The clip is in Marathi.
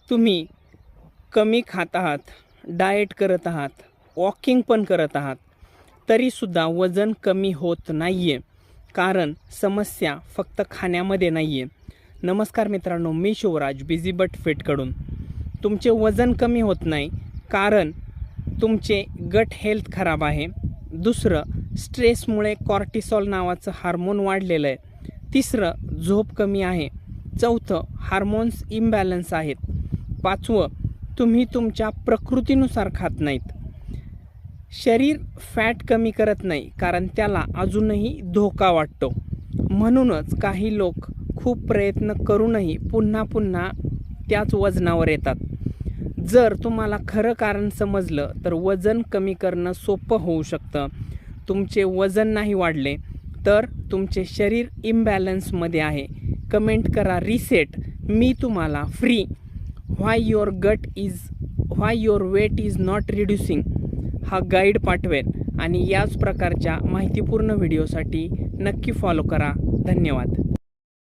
तुम्ही कमी खात आहात, डाएट करत आहात, वॉकिंग पण करत आहात, तरीसुद्धा वजन कमी होत नाही आहे, कारण समस्या फक्त खाण्यामध्ये नाही आहे. नमस्कार मित्रांनो, मी शिवराज बिझी बट फिटकडून. तुमचे वजन कमी होत नाही कारण तुमचे गट हेल्थ खराब आहे. दुसरं, स्ट्रेसमुळे कॉर्टिसॉल नावाचं हार्मोन वाढलेलं आहे. तिसरं, झोप कमी आहे. चौथं, हार्मोन्स इम्बॅलन्स आहेत. पाचवं, तुम्ही तुमच्या प्रकृतीनुसार खात नाहीत. शरीर फॅट कमी करत नाही कारण त्याला अजूनही धोका वाटतो. म्हणूनच काही लोक खूप प्रयत्न करूनही पुन्हा पुन्हा त्याच वजनावर येतात. जर तुम्हाला खरं कारण समजलं तर वजन कमी करणं सोपं होऊ शकतं. तुमचे वजन नाही वाढले तर तुमचे शरीर इम्बॅलन्समध्ये आहे. कमेंट करा रिसेट. मी तुम्हाला free why your weight is not reducing हा गाईड पाठवेन आणि याच प्रकारच्या माहितीपूर्ण व्हिडिओसाठी नक्की फॉलो करा. धन्यवाद.